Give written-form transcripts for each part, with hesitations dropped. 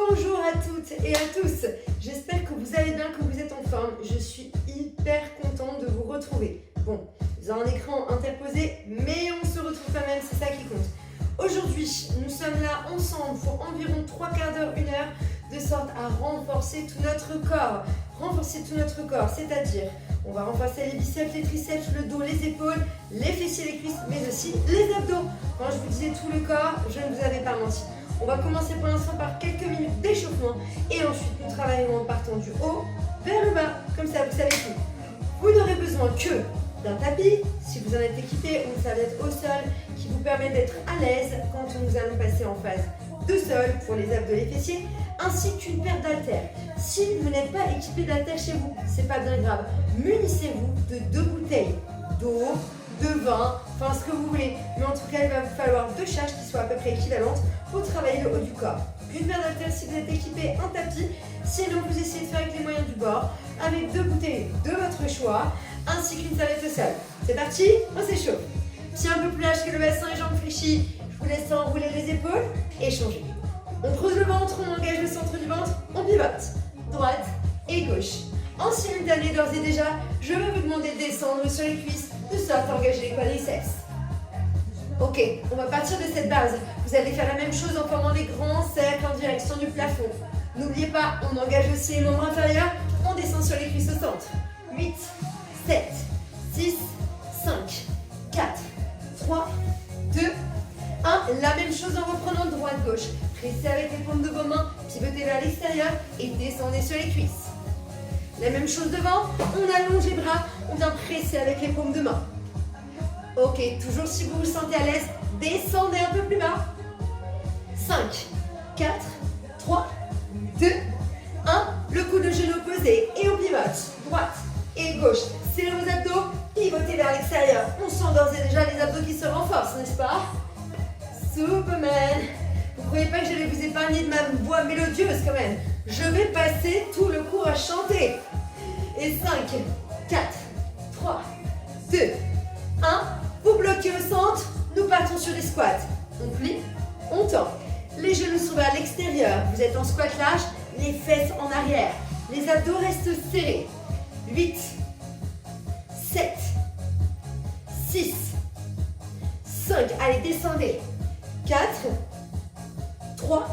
Bonjour à toutes et à tous, j'espère que vous allez bien, que vous êtes en forme. Je suis hyper contente de vous retrouver. Bon, vous avez un écran interposé, mais on se retrouve quand même, c'est ça qui compte. Aujourd'hui, nous sommes là ensemble pour environ 3 quarts d'heure, 1 heure, de sorte à renforcer tout notre corps. Renforcer tout notre corps, c'est-à-dire, on va renforcer les biceps, les triceps, le dos, les épaules, les fessiers, les cuisses, mais aussi les abdos. Quand je vous disais tout le corps, je ne vous avais pas menti. On va commencer pour l'instant par quelques minutes d'échauffement et ensuite nous travaillerons en partant du haut vers le bas. Comme ça, vous savez tout. Vous n'aurez besoin que d'un tapis, si vous en êtes équipé, ou une serviette au sol qui vous permet d'être à l'aise quand nous allons passer en phase de sol pour les abdos et les fessiers, ainsi qu'une paire d'haltères. Si vous n'êtes pas équipé d'haltères chez vous, c'est pas bien grave. Munissez-vous de 2 bouteilles d'eau, de vin, enfin ce que vous voulez. Mais en tout cas, il va vous falloir 2 charges qui soient à peu près équivalentes pour travailler le haut du corps. Une paire d'haltères si vous êtes équipé, un tapis. Sinon, vous essayez de faire avec les moyens du bord, avec 2 bouteilles de votre choix, ainsi qu'une serviette au sol. C'est parti, on s'échauffe. Si un peu plus large que le bassin et jambes fléchies, je vous laisse enrouler les épaules et changer. On creuse le ventre, on engage le centre du ventre, on pivote, droite et gauche. En simultané, d'ores et déjà, je vais vous demander de descendre sur les cuisses, de sorte à engager les quadriceps. Ok, on va partir de cette base. Vous allez faire la même chose en formant des grands cercles en direction du plafond. N'oubliez pas, on engage aussi les membres inférieurs, on descend sur les cuisses au centre. 8, 7, 6, 5, 4, 3, 2, 1. La même chose en reprenant droite-gauche. Pressez avec les paumes de vos mains, pivotez vers l'extérieur et descendez sur les cuisses. La même chose devant, on allonge les bras, on vient presser avec les paumes de main. Ok, toujours si vous vous sentez à l'aise, descendez un peu plus bas. 5, 4, 3, 2, 1. Le coude de genou posé et on pivote. Droite et gauche. Serrez vos abdos, pivotez vers l'extérieur. On sent d'ores et déjà les abdos qui se renforcent, n'est-ce pas? Superman. Vous ne croyez pas que j'allais vous épargner de ma voix mélodieuse quand même? Je vais passer tout le cours à chanter. Et 5, 4, 3, 2, 1. Vous bloquez au centre, nous partons sur les squats. On plie, on tend. Les genoux sont vers l'extérieur. Vous êtes en squat large, les fesses en arrière. Les abdos restent serrés. 8, 7, 6, 5. Allez, descendez. 4, 3,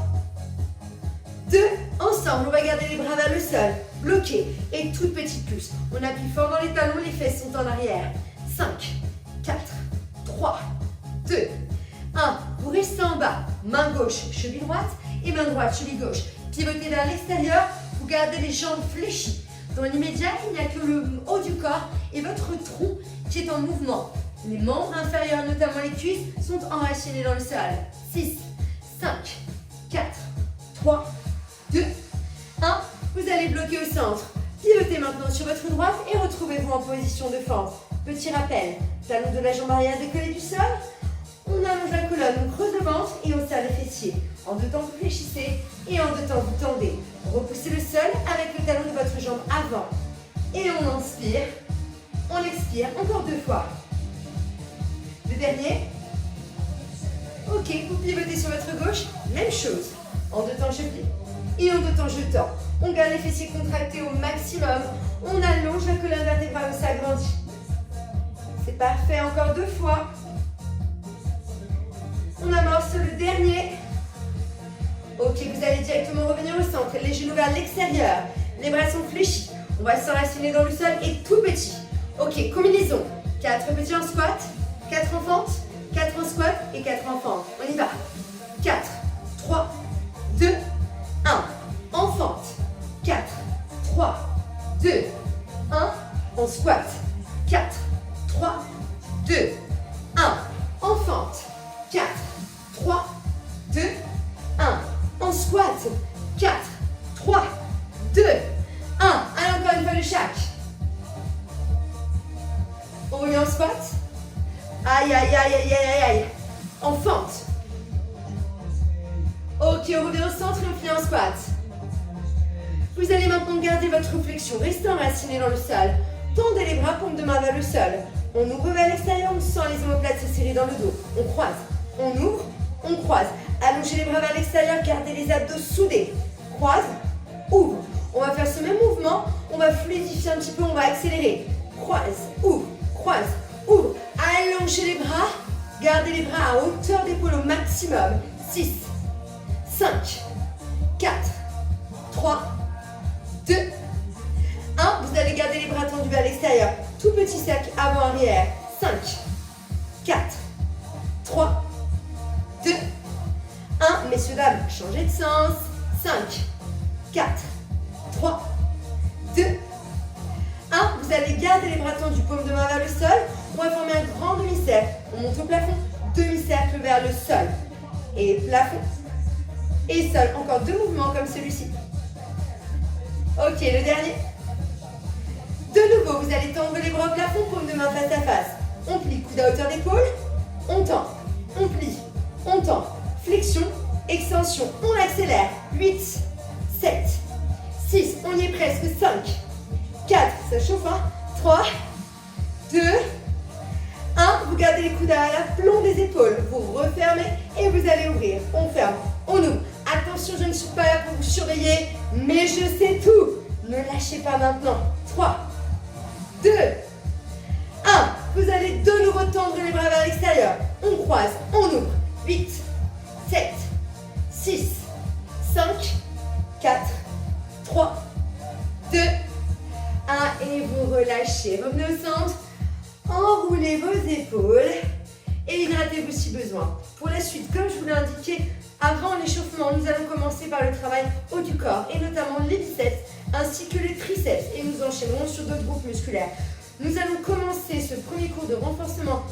2. Ensemble, on va garder les bras vers le sol. Bloqué. Et toute petite pousse. On appuie fort dans les talons, les fesses sont en arrière. 5, 4, 3, 2, 1. Vous restez en bas. Main gauche, cheville droite et main droite, cheville gauche. Pivotez vers l'extérieur. Vous gardez les jambes fléchies. Dans l'immédiat, il n'y a que le haut du corps et votre tronc qui est en mouvement. Les membres inférieurs, notamment les cuisses, sont enracinés dans le sol. 6, 5, 4, 3, 2, 1. Vous allez bloquer au centre. Pivotez maintenant sur votre droite et retrouvez-vous en position de fente. Petit rappel, talon de la jambe arrière décollé du sol. On allonge la colonne, on creuse le ventre et on serre les fessiers. En 2 temps, vous fléchissez et en 2 temps, vous tendez. Repoussez le sol avec le talon de votre jambe avant. Et on inspire, on expire, encore 2 fois. Le dernier. Ok, vous pivotez sur votre gauche, même chose. En 2 temps, je plie. Et en 2 temps, je tends. On garde les fessiers contractés au maximum. On allonge la colonne vertébrale, on s'agrandit. C'est parfait, encore 2 fois. On amorce le dernier. Ok, vous allez directement revenir au centre. Les genoux vers l'extérieur. Les bras sont fléchis. On va s'enraciner dans le sol et tout petit. Ok, combinaison. 4 petits en squat, 4 en fente, 4 en squat et 4 en fente. On y va. 4, 3, 2, 1. En fente. 4, 3, 2, 1. En squat. 4, 3, 2, 1. En fente. 4, 3, 2, 1. En squat. 4, 3, 2, 1. Allez, encore une fois de chaque. On revient en squat. Aïe, aïe, aïe, aïe, aïe, aïe. En fente. Ok, on revient au centre et on finit en squat. Vous allez maintenant garder votre flexion. Restez enraciné dans le sol. Tendez les bras, paume de main vers le sol. On ouvre vers l'extérieur, on sent les omoplates se serrer dans le dos. On croise. On ouvre, on croise. Allongez les bras vers l'extérieur, gardez les abdos soudés. croise, ouvre. On va faire ce même mouvement, on va fluidifier un petit peu, on va accélérer. Croise, ouvre. Allongez les bras, gardez les bras à hauteur d'épaule au maximum. 6, 5, 4, 3, 2, 1. Vous allez garder les bras tendus vers l'extérieur. Tout petit cercle avant-arrière. 5, 4, 3, 2, 1. Messieurs, dames, changez de sens. 5, 4, 3, 2, 1. Vous allez garder les bras tendus, paume de main vers le sol. On va former un grand demi-cercle. On monte au plafond, demi-cercle vers le sol. Et plafond. Et sol. Encore 2 mouvements comme celui-ci. Ok, le dernier. De nouveau, vous allez tendre les bras au plafond, paume de main face à face. On plie, coude à hauteur d'épaule. On tend, on plie, on tend. Flexion, extension. On accélère. 8, 7, 6, on y est presque. 5, 4, ça chauffe, hein. 3, 2, 1. Vous gardez les coudes à l'aplomb des épaules. Vous refermez et vous allez ouvrir. On ferme, on ouvre. Attention, je ne suis pas là pour vous surveiller, mais je sais tout. Ne lâchez pas maintenant. 3, 2, 1. Vous allez de nouveau tendre les bras vers l'extérieur. On croise, on ouvre. 8, 7, 6, 5, 4, 3, 2, 1. Et vous relâchez. Revenez au centre. Enroulez vos épaules et hydratez-vous si besoin. Pour la suite, comme je vous l'ai indiqué, avant l'échauffement, nous allons commencer par le travail haut du corps et notamment les biceps ainsi que les triceps et nous enchaînerons sur d'autres groupes musculaires. Nous allons commencer ce premier cours de renforcement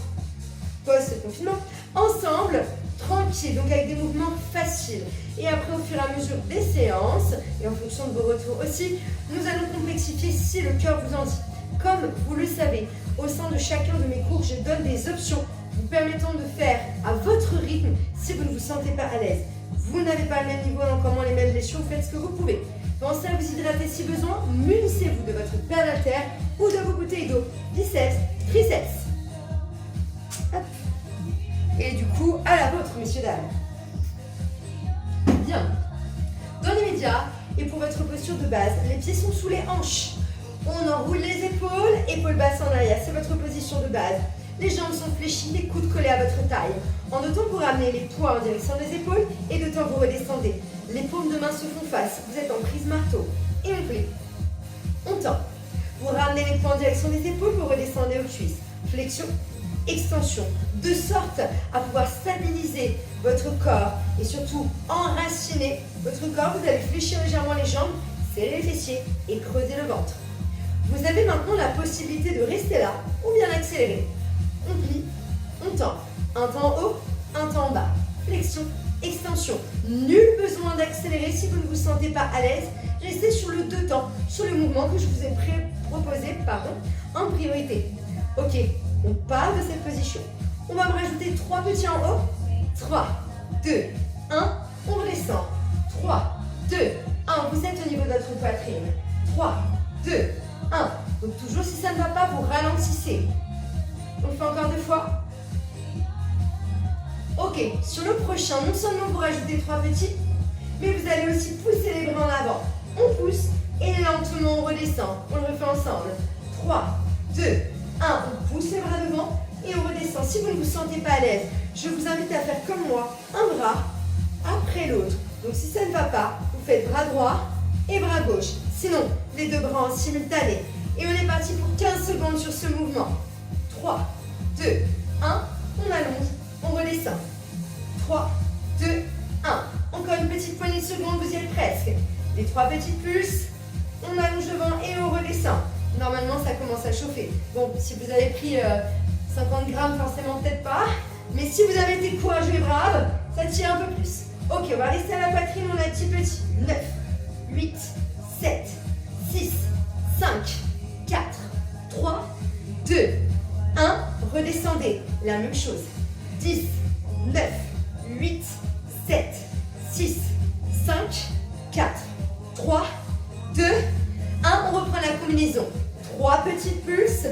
post-confinement ensemble, tranquille, donc avec des mouvements faciles. Et après, au fur et à mesure des séances et en fonction de vos retours aussi, nous allons complexifier si le cœur vous en dit. Comme vous le savez, au sein de chacun de mes cours, je donne des options vous permettant de faire à votre rythme si vous ne vous sentez pas à l'aise. Vous n'avez pas le même niveau, encore moins les mêmes blessures, faites ce que vous pouvez. Pensez à vous hydrater si besoin, munissez-vous de votre paire d'haltères ou de vos bouteilles d'eau, biceps, triceps. Hop. Et du coup, à la vôtre, messieurs, dames. Bien. Dans l'immédiat, et pour votre posture de base, les pieds sont sous les hanches. On enroule les épaules, épaules basses en arrière, c'est votre position de base. Les jambes sont fléchies, les coudes collés à votre taille. En deux temps, vous ramenez les poids en direction des épaules et de temps, vous redescendez. Les paumes de main se font face, vous êtes en prise marteau. Et on plie. On tend. Vous ramenez les poids en direction des épaules, vous redescendez aux cuisses. Flexion, extension, de sorte à pouvoir stabiliser votre corps et surtout enraciner votre corps. Vous allez fléchir légèrement les jambes, serrer les fessiers et creuser le ventre. Vous avez maintenant la possibilité de rester là ou bien accélérer. On plie, on tend. Un temps en haut, un temps en bas. Flexion, extension. Nul besoin d'accélérer si vous ne vous sentez pas à l'aise. Restez sur le 2 temps, sur le mouvement que je vous ai proposé en priorité. Ok, on part de cette position. On va me rajouter 3 petits en haut. 3, 2, 1. On redescend. 3, 2, 1. Vous êtes au niveau de votre poitrine. 3, 2, 1. Donc toujours si ça ne va pas, vous ralentissez. On le fait encore 2 fois. Ok, sur le prochain, non seulement vous rajoutez 3 petits, mais vous allez aussi pousser les bras en avant. On pousse et lentement on redescend. On le refait ensemble. 3, 2, 1. On pousse les bras devant et on redescend. Si vous ne vous sentez pas à l'aise, je vous invite à faire comme moi, un bras après l'autre. Donc si ça ne va pas, vous faites bras droit et bras gauche. Sinon, les 2 bras en simultané. Et on est parti pour 15 secondes sur ce mouvement. 3, 2, 1. On allonge, on redescend. 3, 2, 1. Encore une petite poignée de secondes, vous y êtes presque. Les 3 petites pulses, on allonge devant et on redescend. Normalement, ça commence à chauffer. Bon, si vous avez pris 50 grammes, forcément peut-être pas. Mais si vous avez été courageux et brave, ça tire un peu plus. Ok, on va rester à la poitrine, on a 10 petits. 9, 8, 7, 6, 5, 4, 3, 2, 1. Redescendez. La même chose. 10, 9, 8, 7, 6, 5, 4, 3, 2, 1. On reprend la combinaison. 3 petites pulses.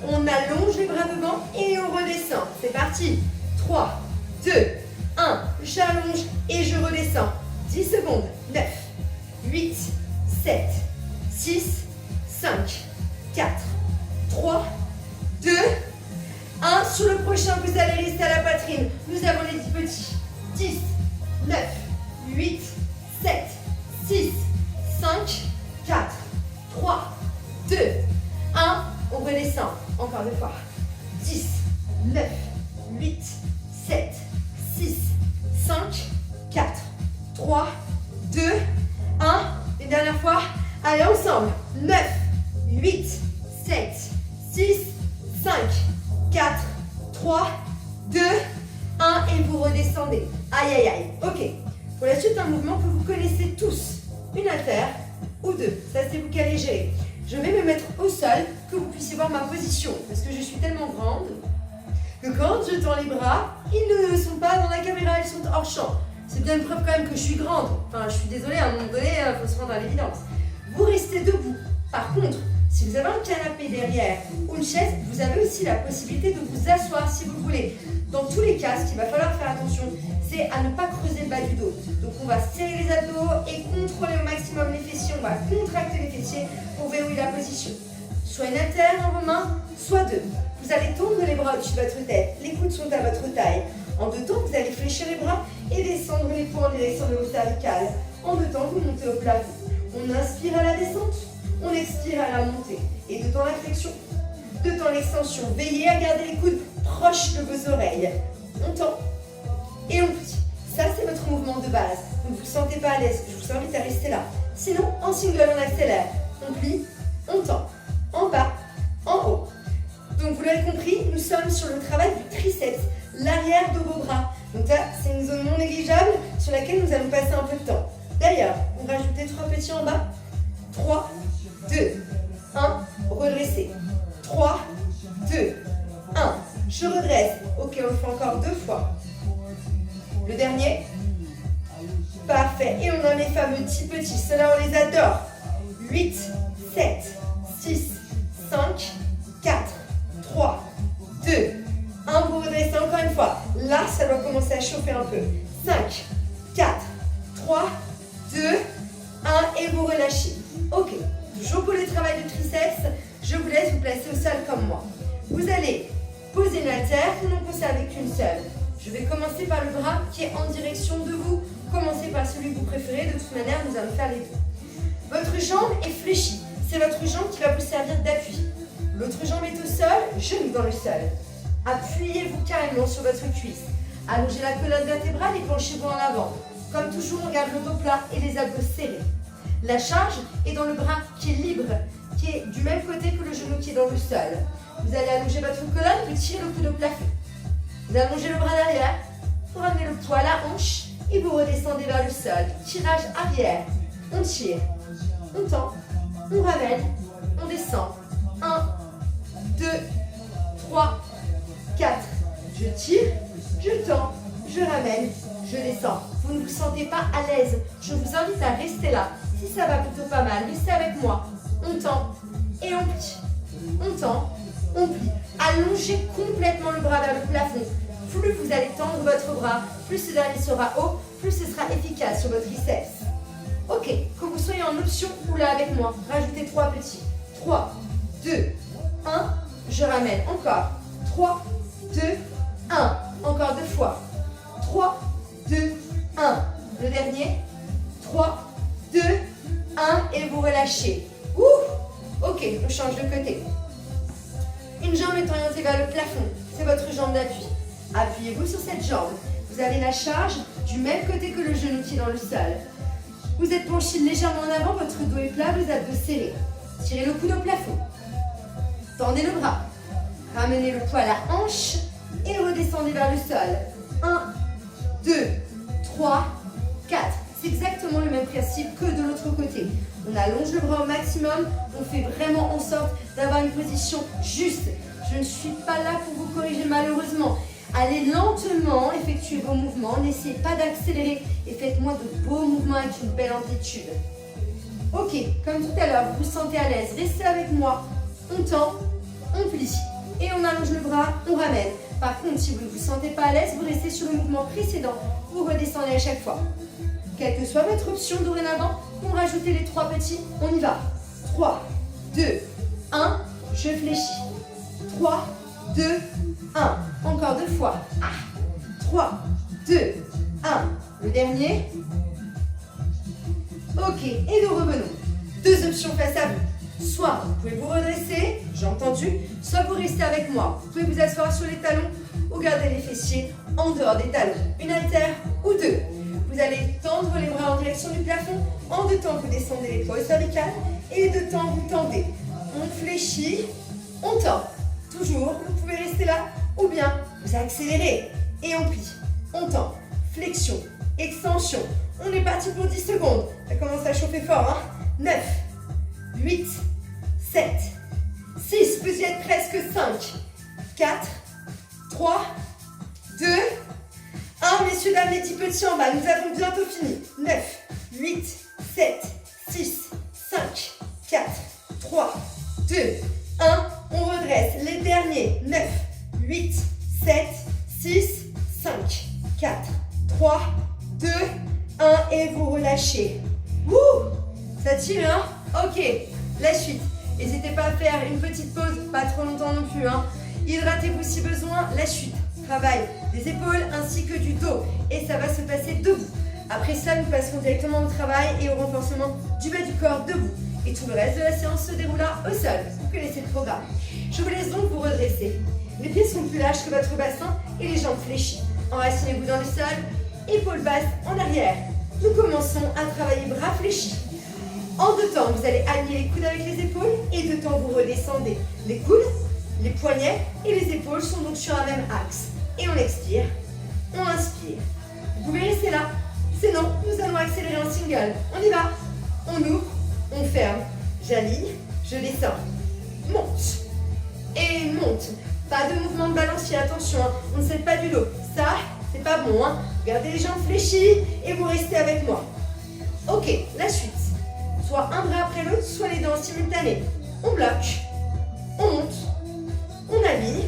On allonge les bras devant et on redescend. C'est parti. 3, 2, 1. J'allonge et je redescends. 10 secondes. 9, 8, 7, 6, 5, 4, 3, 2, 1. Sur le prochain, vous allez rester à la poitrine. Nous avons les 10 petits. 10, 9, 8, 7, 6, 5, 4, 3, 2, 1. On redescend. Encore deux fois. 10, 9, 8, 7, 6, 5, 4, 3, 2, 1. Une dernière fois. Allez, ensemble. 9, 8, 7, 6, 5, 4, 3, 2, 1. Et vous redescendez. Aïe, aïe, aïe. Ok. Pour la suite, un mouvement que vous connaissez tous. Une haltère ou deux. Ça, c'est vous qui allez gérer. Je vais me mettre au sol, que vous puissiez voir ma position. Parce que je suis tellement grande que quand je tends les bras, ils ne sont pas dans la caméra, ils sont hors champ. C'est bien une preuve quand même que je suis grande. Enfin, je suis désolée, à un moment donné, il faut se rendre à l'évidence. Vous restez debout. Par contre, si vous avez un canapé derrière ou une chaise, vous avez aussi la possibilité de vous asseoir si vous voulez. Dans tous les cas, ce qu'il va falloir faire attention, c'est à ne pas creuser le bas du dos. Donc on va serrer les abdos et contrôler au maximum les fessiers. On va contracter les fessiers pour verrouiller la position. Soit une haltère dans vos mains, soit deux. Vous allez tendre les bras au-dessus de votre tête. Les coudes sont à votre taille. En deux temps, vous allez fléchir les bras et descendre les poings en direction de vos cervicales. En deux temps, vous montez au plafond. On inspire à la descente, on expire à la montée. Et deux temps la flexion, deux temps l'extension. Veillez à garder les coudes proches de vos oreilles. On tend et on plie. Ça, c'est votre mouvement de base. Vous ne vous sentez pas à l'aise, je vous invite à rester là. Sinon, en single, on accélère. On plie, on tend. En bas, en haut. Donc, vous l'avez compris, nous sommes sur le travail du triceps, l'arrière de vos bras. Donc là, c'est une zone non négligeable sur laquelle nous allons passer un peu de temps. D'ailleurs, on va ajouter 3 petits en bas. 3, 2, 1, redressez. 3, 2, 1, je redresse. Ok, on le fait encore 2 fois. Le dernier. Parfait. Et on a les fameux 10 petits. Ceux-là, on les adore. 8, 7, 6, 5, 4, 3, 2, 1. Vous redressez encore une fois. Là, ça doit commencer à chauffer un peu. 5, 4, 3, 2, 1. Et vous relâchez. Ok. Toujours pour le travail du triceps, je vous laisse vous placer au sol comme moi. Vous allez poser une haltère ou non poser avec une seule. Je vais commencer par le bras qui est en direction de vous. Commencez par celui que vous préférez. De toute manière, nous allons faire les deux. Votre jambe est fléchie. C'est votre jambe qui va vous servir d'appui. L'autre jambe est au sol, genou dans le sol. Appuyez-vous carrément sur votre cuisse. Allongez la colonne vertébrale et penchez-vous en avant. Comme toujours, on garde le dos plat et les abdos serrés. La charge est dans le bras qui est libre, qui est du même côté que le genou qui est dans le sol. Vous allez allonger votre colonne, vous tirez le coude au plafond. Vous allongez le bras derrière, vous ramenez le poids à la hanche et vous redescendez vers le sol. Tirage arrière, on tire, on tend, on ramène, on descend. 1, 2, 3, 4. Je tire, je tends, je ramène, je descends. Vous ne vous sentez pas à l'aise, je vous invite à rester là. Si ça va plutôt pas mal, restez avec moi. On tend et on plie. On tend, on plie. Allongez complètement le bras vers le plafond. Plus vous allez tendre votre bras, plus ce dernier sera haut, plus ce sera efficace sur votre triceps. Ok, que vous soyez en option ou là avec moi, rajoutez 3 petits. 3, 2, 1, je ramène. Encore. 3, 2, 1. Encore 2 fois. 3, 2, 1. Le dernier. 3, 2, 1. Et vous relâchez. Ouh. Ok, on change de côté. Une jambe est orientée vers le plafond. C'est votre jambe d'appui. Appuyez-vous sur cette jambe. Vous avez la charge du même côté que le genou qui est dans le sol. Vous êtes penché légèrement en avant, votre dos est plat, vos abdos serrés. Tirez le coude au plafond. Tendez le bras. Ramenez le poids à la hanche et redescendez vers le sol. 1, 2, 3, 4. C'est exactement le même principe que de l'autre côté. On allonge le bras au maximum. On fait vraiment en sorte d'avoir une position juste. Je ne suis pas là pour vous corriger malheureusement. Allez lentement, effectuez vos mouvements. N'essayez pas d'accélérer et faites-moi de beaux mouvements avec une belle amplitude. Ok, comme tout à l'heure, vous vous sentez à l'aise. Restez avec moi. On tend, on plie et on allonge le bras, on ramène. Par contre, si vous ne vous sentez pas à l'aise, vous restez sur le mouvement précédent. Vous redescendez à chaque fois. Quelle que soit votre option dorénavant, pour rajouter les 3 petits. On y va. 3, 2, 1. Je fléchis. 3, 2, 1. Encore 2 fois. 3, 2, 1. Le dernier. Ok, et nous revenons. 2 options face à vous. Soit vous pouvez vous redresser, j'ai entendu, soit vous restez avec moi. Vous pouvez vous asseoir sur les talons ou garder les fessiers en dehors des talons. Une haltère ou 2. Vous allez tendre les bras en direction du plafond. En 2 temps, vous descendez l'épaule cervicale et 2 temps, vous tendez. On fléchit, on tend. Toujours, vous pouvez rester là ou bien vous accélérez et on plie. On tend, flexion, extension. On est parti pour 10 secondes. Ça commence à chauffer fort. 9, 8, 7, 6, vous y êtes presque 5, 4, 3, 2, 1. Messieurs, dames, les petits petits en bas, nous avons bientôt fini. 9, 8, 7, 6, 5, 4, 3, 2, 1. On redresse les derniers. 9, 8, 7, 6, 5, 4, 3, 2, 1. Et vous relâchez. Ouh, ça tire, hein? Ok, la suite. N'hésitez pas à faire une petite pause, pas trop longtemps non plus. Hydratez-vous si besoin. La chute. Travail des épaules ainsi que du dos. Et ça va se passer debout. Après ça, nous passerons directement au travail et au renforcement du bas du corps debout. Et tout le reste de la séance se déroulera au sol. Vous connaissez le programme. Je vous laisse donc vous redresser. Les pieds sont plus larges que votre bassin et les jambes fléchies. Enracinez-vous dans le sol, épaules basses en arrière. Nous commençons à travailler bras fléchis. En 2 temps, vous allez aligner les coudes avec les épaules et 2 temps, vous redescendez. Les coudes, les poignets et les épaules sont donc sur un même axe. Et on expire, on inspire. Vous pouvez rester là. Sinon, nous allons accélérer en single. On y va. On ouvre, on ferme. J'aligne, je descends. Monte. Et monte. Pas de mouvement de balancier, attention. On ne cède pas du dos. Ça, c'est pas bon. Gardez les jambes fléchies et vous restez avec moi. Ok, la suite. Soit un bras après l'autre, soit les deux en simultané. On bloque, on monte, on aligne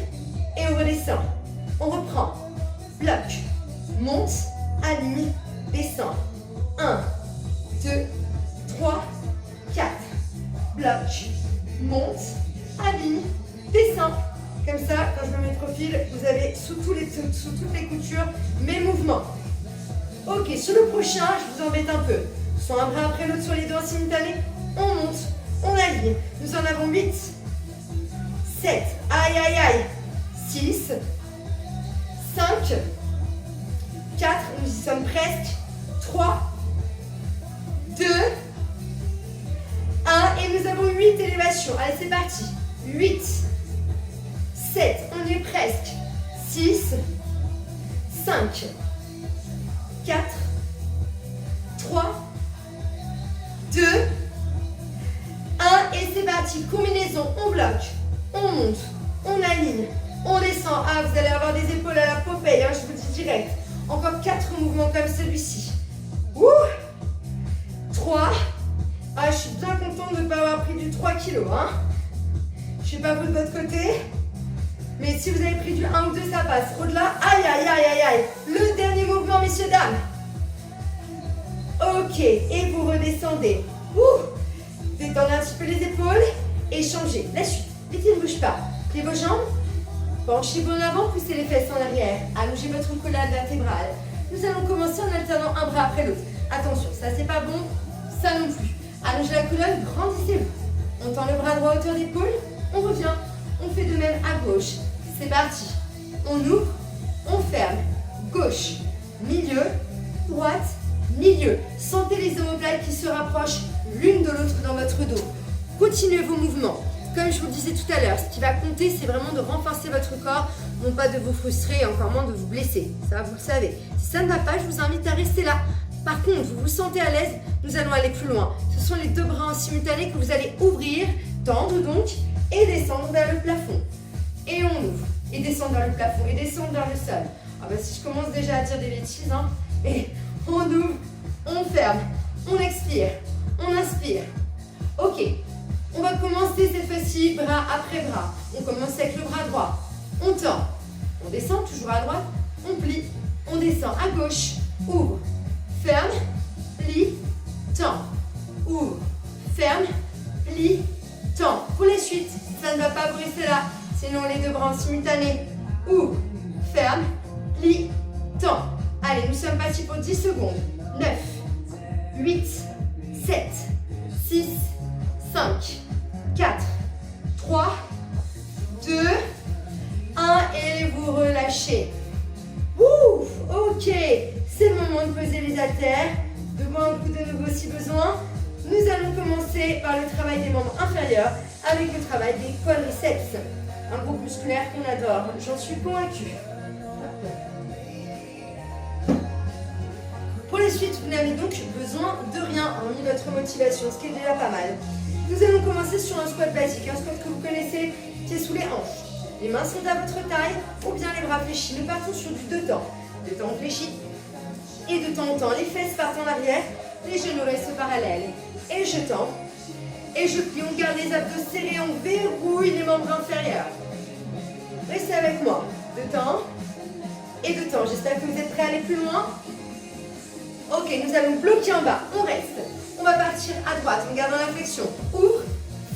et on redescend. On reprend, bloque, monte, aligne, descend. 1, 2, 3, 4. Bloque, monte, aligne, descend. Comme ça, quand je me mets de profil, vous avez sous toutes les coutures mes mouvements. Ok, sur le prochain, je vous embête un peu. Soit un bras après l'autre sur les deux en simultané. On monte, on aligne. Nous en avons 8, 7, aïe aïe aïe, 6, 5, 4, nous y sommes presque, 3, 2, 1, et nous avons 8 élévations. Allez, c'est parti. 8, 7, on y est presque, 6, 5, 4, 3, 2, 1, et c'est parti. Combinaison, on bloque, on monte, on aligne, on descend. Ah, vous allez avoir des épaules à la Popeye, je vous le dis direct. Encore 4 mouvements comme celui-ci. 3. Ah, je suis bien contente de ne pas avoir pris du 3 kg. Je sais pas vous de votre côté, mais si vous avez pris du 1 ou 2, ça passe. Au-delà, aïe, aïe, aïe, aïe, aïe. Le dernier mouvement, messieurs, dames. Ok, et vous redescendez. Détendez un petit peu les épaules et changez. La suite, les pieds ne bougent pas. Pliez vos jambes, penchez-vous en avant, poussez les fesses en arrière. Allongez votre collade vertébrale. Nous allons commencer en alternant un bras après l'autre. Attention, ça c'est pas bon, ça non plus. Allongez la colonne, grandissez-vous. On tend le bras droit à hauteur d'épaule, on revient. On fait de même à gauche. C'est parti. On ouvre, on ferme. Gauche, milieu, droite, milieu. Sentez les omoplates qui se rapprochent l'une de l'autre dans votre dos. Continuez vos mouvements. Comme je vous le disais tout à l'heure, ce qui va compter, c'est vraiment de renforcer votre corps, non pas de vous frustrer et encore moins de vous blesser. Ça, vous le savez. Si ça ne va pas, je vous invite à rester là. Par contre, vous vous sentez à l'aise, nous allons aller plus loin. Ce sont les 2 bras en simultané que vous allez ouvrir, tendre donc, et descendre vers le plafond. Et on ouvre, et descendre vers le plafond, et descendre vers le sol. Ah bah si je commence déjà à dire des bêtises, et on ouvre, on ferme, on expire, on inspire. Ok, on va commencer cette fois-ci bras après bras. On commence avec le bras droit, on tend, on descend toujours à droite, on plie, on descend à gauche, ouvre, ferme, plie, tend, Sinon, les deux bras en simultané. Ouvre, ferme, plie, tend. Allez, nous sommes partis pour 10 secondes. 9, 8, 7, 6, 5, 4, 3, 2, 1 et vous relâchez. Ouf, ok, c'est le moment de poser les haltères, de boire un coup de nouveau si besoin. Nous allons commencer par le travail des membres inférieurs avec le travail des quadriceps. Un groupe musculaire qu'on adore, j'en suis convaincue. Pour la suite, vous n'avez donc besoin de rien, hormis votre motivation, ce qui est déjà pas mal. Nous allons commencer sur un squat basique, un squat que vous connaissez, qui est sous les hanches. Les mains sont à votre taille ou bien les bras fléchis. Nous partons sur du deux temps. Deux temps fléchis. Et de temps en temps, les fesses partent en arrière, les genoux restent parallèles. Et je tends. Et je plie. On garde les abdos serrés, on verrouille les membres inférieurs. Restez avec moi. Deux temps. Et deux temps. J'espère que vous êtes prêts à aller plus loin. Ok, nous allons bloquer en bas. On reste. On va partir à droite en gardant la flexion. Ouvre,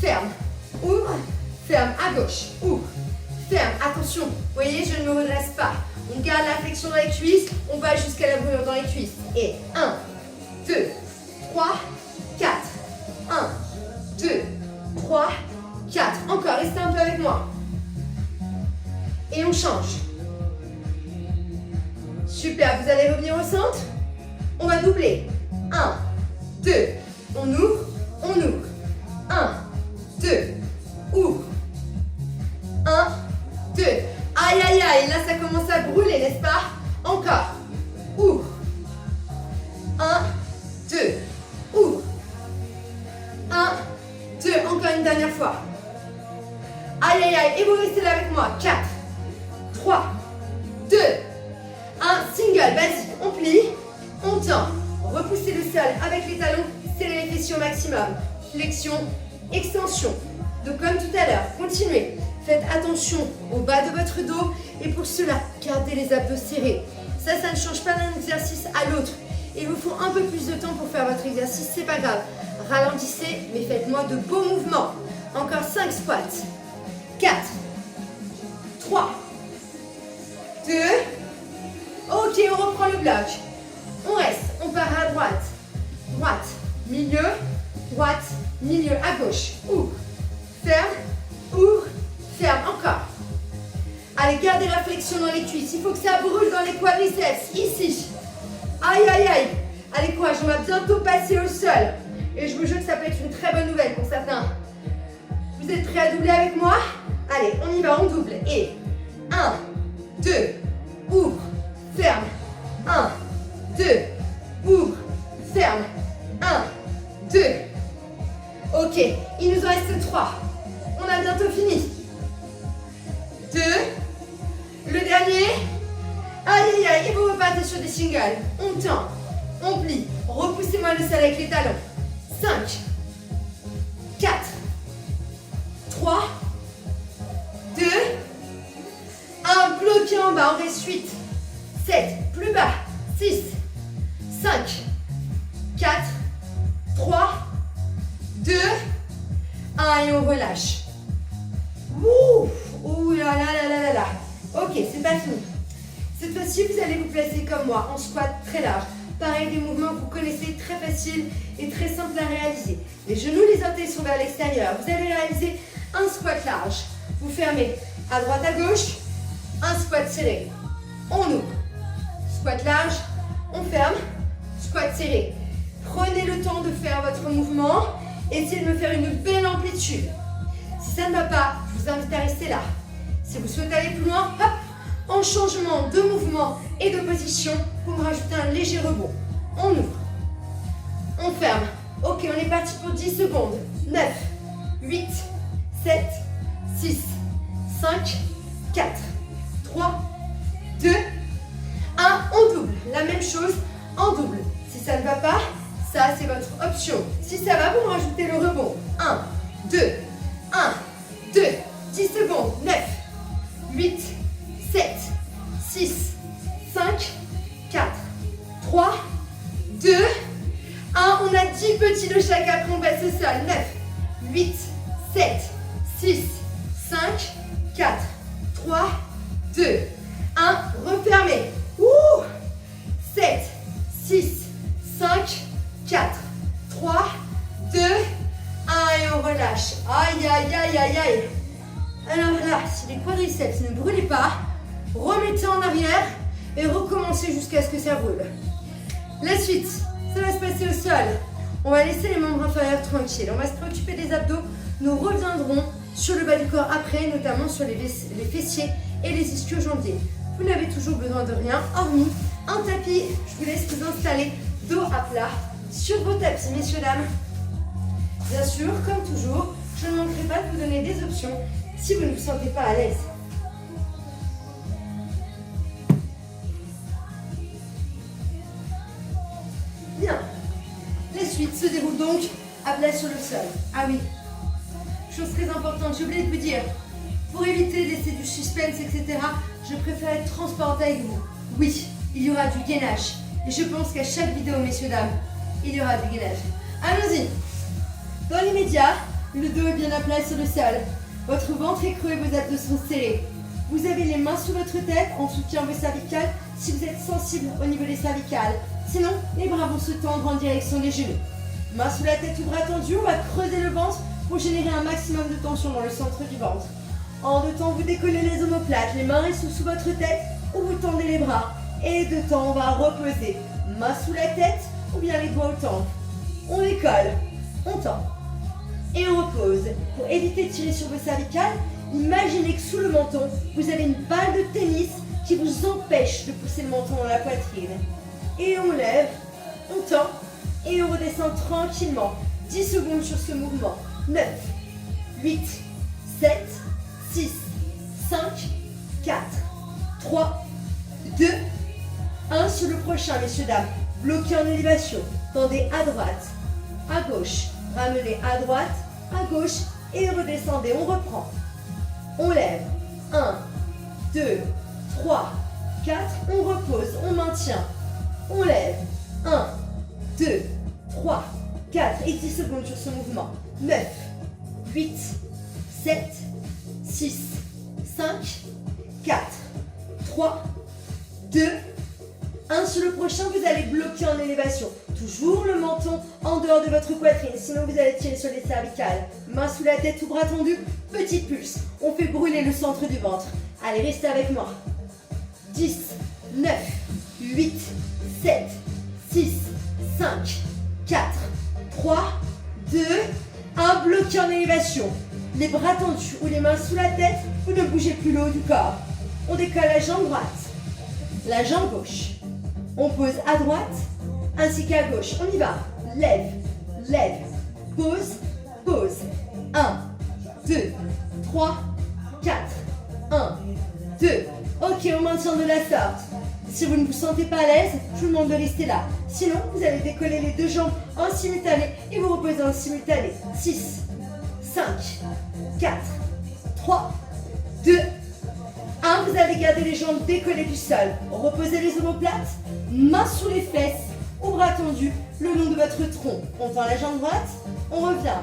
ferme. Ouvre, ferme. À gauche. Ouvre. Ferme, attention, vous voyez, je ne me redresse pas. On garde la flexion dans les cuisses, on va jusqu'à la brûlure dans les cuisses. Et 1, 2, 3, 4. 1, 2, 3, 4. Encore, restez un peu avec moi. Et on change. Super, vous allez revenir au centre. On va doubler. 1, 2, on ouvre, on ouvre. 1, 2, ouvre. 1, 2. Aïe, aïe, aïe. Là, ça commence à brûler, n'est-ce pas? Encore. Ouvre. 1, 2. Ouvre. 1, 2. Encore une dernière fois. Aïe, aïe, aïe. Et vous restez là avec moi. 4, 3, 2, 1. Single, basique. On plie. On tend. Repoussez le sol avec les talons. Serrez les fessiers au maximum. Flexion, extension. Donc, comme tout à l'heure, continuez. Faites attention au bas de votre dos et pour cela, gardez les abdos serrés. Ça ne change pas d'un exercice à l'autre. Il vous faut un peu plus de temps pour faire votre exercice, c'est pas grave. Ralentissez, mais faites-moi de beaux mouvements. Encore 5 squats. 4, 3, 2. Ok, on reprend le bloc. On reste, on part à droite. Droite, milieu, à gauche. Ouvre, ferme, ouvre. Ferme, encore. Allez, gardez la flexion dans les cuisses. Il faut que ça brûle dans les quadriceps. Ici. Aïe, aïe, aïe. Allez, courage, on va bientôt passer au sol. Et je vous jure que ça peut être une très bonne nouvelle pour certains. Vous êtes prêts à doubler avec moi? Allez, on y va, on double. Et 1, 2, ouvre, ferme. 1, 2, ouvre, ferme. 1, 2. Ok, il nous en reste 3. On a bientôt fini. 2, le dernier. Aïe, aïe, aïe, et vous repartez sur des singles. On tend, on plie. Repoussez-moi le sol avec les talons. 5, 4, 3, 2, 1. Bloqué en bas, on reste 8, 7, plus bas, 6, 5, 4, 3, 2, 1 et on relâche. Ouh, ouh là là là là là là. Ok, c'est pas fini. Cette fois-ci, vous allez vous placer comme moi, en squat très large. Pareil, des mouvements que vous connaissez, très faciles et très simples à réaliser. Les genoux, les orteils sont vers l'extérieur. Vous allez réaliser un squat large. Vous fermez à droite, à gauche, un squat serré. On ouvre. Squat large, on ferme, squat serré. Prenez le temps de faire votre mouvement. Essayez de me faire une belle amplitude. Si ça ne va pas, je vous invite à rester là. Si vous souhaitez aller plus loin, hop, en changement de mouvement et de position, vous me rajoutez un léger rebond. On ouvre. On ferme. Ok, on est parti pour 10 secondes. 9, 8, 7, 6, 5, 4, 3, 2, 1. On double. La même chose en double. Si ça ne va pas, ça c'est votre option. Si ça va, vous me rajoutez le rebond. 1, 2, 1, 2, 10 secondes. 9, 8, 7, 6, 5, 4, 3, 2, 1. On a 10 petits de chaque, après on baisse le sol. 9, 8, 7, 6, 5, 4, 3, 2, 1. Refermez. 7, 6, 5, 4, 3, 2, 1. Et on relâche. Aïe, aïe, aïe, aïe, aïe. Alors là, si les quadriceps ne brûlez pas, remettez en arrière et recommencez jusqu'à ce que ça brûle. La suite, ça va se passer au sol. On va laisser les membres inférieurs tranquilles. On va se préoccuper des abdos. Nous reviendrons sur le bas du corps après, notamment sur les fessiers et les ischio-jambiers. Vous n'avez toujours besoin de rien, hormis un tapis. Je vous laisse vous installer dos à plat sur vos tapis, messieurs, dames. Bien sûr, comme toujours, je ne manquerai pas de vous donner des options si vous ne vous sentez pas à l'aise. Bien. La suite se déroule donc à plat sur le sol. Ah oui, chose très importante, j'ai oublié de vous dire, pour éviter de laisser du suspense, etc., je préfère être transparente avec vous. Oui, il y aura du gainage. Et je pense qu'à chaque vidéo, messieurs, dames, il y aura du gainage. Allons-y. Dans l'immédiat, le dos est bien à plat sur le sol. Votre ventre est creux et vos abdos sont serrés. Vous avez les mains sous votre tête en soutien vos cervicales si vous êtes sensible au niveau des cervicales. Sinon, les bras vont se tendre en direction des genoux. Mains sous la tête ou bras tendus, on va creuser le ventre pour générer un maximum de tension dans le centre du ventre. En deux temps, vous décollez les omoplates, les mains restent sous votre tête ou vous tendez les bras. Et deux temps, on va reposer. Mains sous la tête ou bien les doigts au temple. On décolle, on tend. Et on repose. Pour éviter de tirer sur vos cervicales, imaginez que sous le menton, vous avez une balle de tennis qui vous empêche de pousser le menton dans la poitrine. Et on lève, on tend et on redescend tranquillement. 10 secondes sur ce mouvement. 9, 8, 7, 6, 5, 4, 3, 2, 1. Sur le prochain, messieurs, dames. Bloquez en élévation. Tendez à droite, à gauche. Ramenez à droite, à gauche et redescendez. On reprend. On lève. 1, 2, 3, 4. On repose. On maintient. On lève. 1, 2, 3, 4. Et 10 secondes sur ce mouvement. 9, 8, 7, 6, 5, 4, 3, 2, 1. Sur le prochain, vous allez bloquer en élévation. Toujours le menton en dehors de votre poitrine, sinon vous allez tirer sur les cervicales. Main sous la tête ou bras tendus, petite pulse. On fait brûler le centre du ventre. Allez, restez avec moi. 10, 9, 8, 7, 6, 5, 4, 3, 2, 1. Bloqué en élévation. Les bras tendus ou les mains sous la tête, vous ne bougez plus le haut du corps. On décolle la jambe droite, la jambe gauche. On pose à droite ainsi qu'à gauche. On y va. Lève, lève, pose, pose. 1, 2, 3, 4. 1, 2. Ok, on maintient de la sorte. Si vous ne vous sentez pas à l'aise, je vous demande de rester là. Sinon, vous allez décoller les deux jambes en simultané et vous reposez en simultané. 6, 5, 4, 3, 2, 1. Vous allez garder les jambes décollées du sol. Reposez les omoplates, mains sous les fesses ou bras tendus le long de votre tronc. On tend la jambe droite, on revient.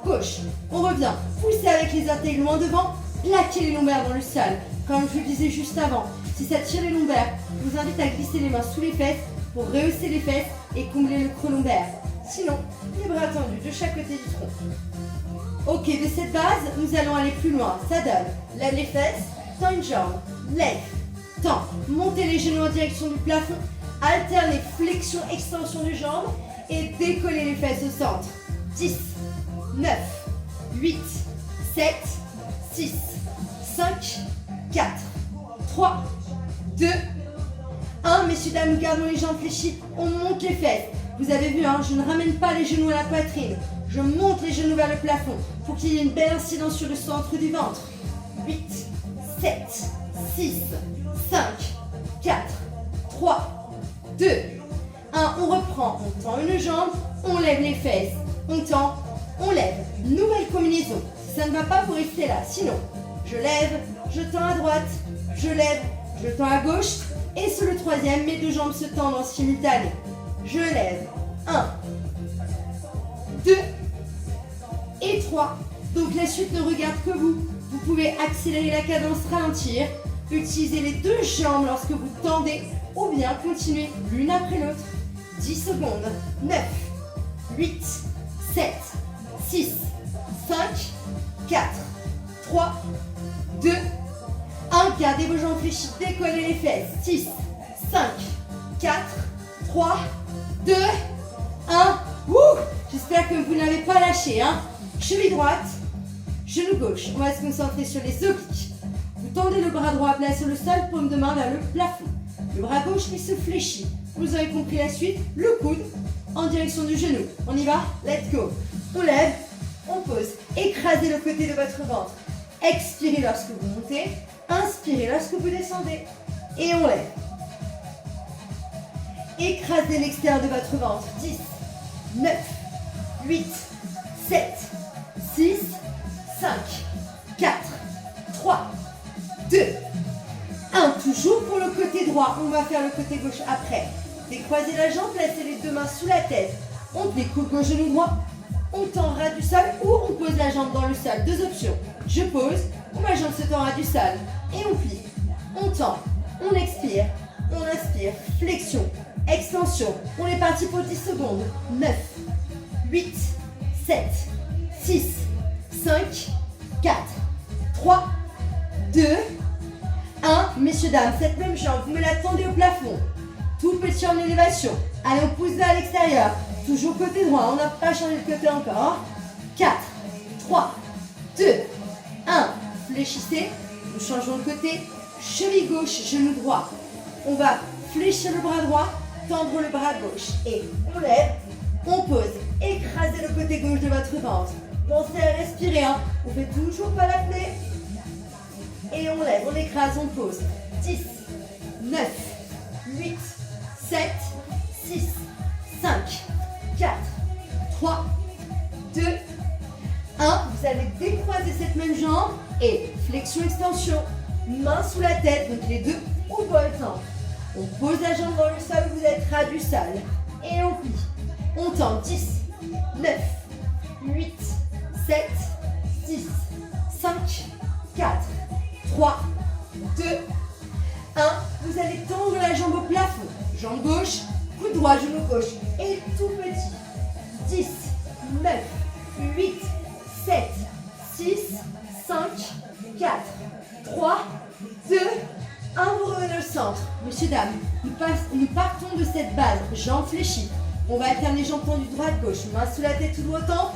Gauche, on revient. Poussez avec les orteils loin devant, plaquez les lombaires dans le sol. Comme je vous le disais juste avant, si ça tire les lombaires, je vous invite à glisser les mains sous les fesses pour rehausser les fesses et combler le creux lombaire. Sinon, les bras tendus de chaque côté du tronc. Ok, de cette base, nous allons aller plus loin. Ça donne. Lève les fesses, tends une jambe, lève, tends. Montez les genoux en direction du plafond. Alternez flexion, extension de jambes et décollez les fesses au centre. 10, 9, 8, 7, 6, 5, 4, 3, 2, 1. Messieurs, dames, nous gardons les jambes fléchies. On monte les fesses. Vous avez vu, hein, je ne ramène pas les genoux à la poitrine. Je monte les genoux vers le plafond pour qu'il y ait une belle incidence sur le centre du ventre. 8, 7, 6, 5, 4, 3, 2, 1. On reprend. On tend une jambe, on lève les fesses. On tend, on lève. Nouvelle combinaison. Si ça ne va pas, vous restez là. Sinon, je lève, je tends à droite, je lève, je tends à gauche. Et sur le troisième, mes deux jambes se tendent en simultané. Je lève. 1, 2 et 3. Donc la suite ne regarde que vous. Vous pouvez accélérer la cadence, ralentir. Utilisez les deux jambes lorsque vous tendez ou bien continuez l'une après l'autre. 10 secondes. 9, 8, 7, 6, 5, 4, 3, 2, 1. Gardez vos jambes fléchies, décollez les fesses. 6, 5, 4, 3, 2, 1. J'espère que vous n'avez pas lâché. Cheville droite, genou gauche. On va se concentrer sur les obliques. Vous tendez le bras droit plat sur le sol, paume de main vers le plafond. Le bras gauche qui se fléchit. Vous avez compris la suite. Le coude en direction du genou. On y va? Let's go. On lève, on pose. Écrasez le côté de votre ventre. Expirez lorsque vous montez. Inspirez lorsque vous descendez. Et on lève. Écrasez l'extérieur de votre ventre. 10, 9, 8, 7, 6, 5, 4, 3, 2, 1. Toujours pour le côté droit. On va faire le côté gauche après. Décroisez la jambe, placez les deux mains sous la tête. On plie coude gauche, genou droit. On tend ras du sol ou on pose la jambe dans le sol. Deux options. Je pose ou ma jambe se tend ras du sol. Et on plie. On tend. On expire. On inspire. Flexion. Extension. On est parti pour 10 secondes. 9, 8, 7, 6, 5, 4, 3, 2, 1. Messieurs, dames, cette même jambe, vous me la tendez au plafond. Tout petit en élévation. Allez, on pousse vers l'extérieur. Toujours côté droit, on n'a pas changé de côté encore. 4, 3, 2, 1. Fléchissez. Nous changeons de côté. Cheville gauche, genou droit. On va fléchir le bras droit, tendre le bras gauche. Et on lève, on pose. Écrasez le côté gauche de votre ventre. Pensez à respirer. On fait toujours pas l'apnée. Et on lève, on écrase, on pose. 10, 9, 8, 7, 6, 5, 4, 3, 2, 1. Vous allez décroiser cette même jambe et flexion, extension. Main sous la tête, donc les deux au voltant. On pose la jambe dans le sol, vous êtes ras du sol. Et on plie. On tend. 10, 9, 8, 7, 6, 5, 4, 3, 2, 1. Vous allez tendre la jambe au plafond. Jambe gauche, coude droit, genou gauche. Et tout petit. 10, 9, 8, 7, 6, 5, 4, 3, 2, 1. Vous revenez au centre. Messieurs, dames, nous partons de cette base. Jambes fléchies. On va alterner jambes tendues droite-gauche. Main sous la tête tout autant.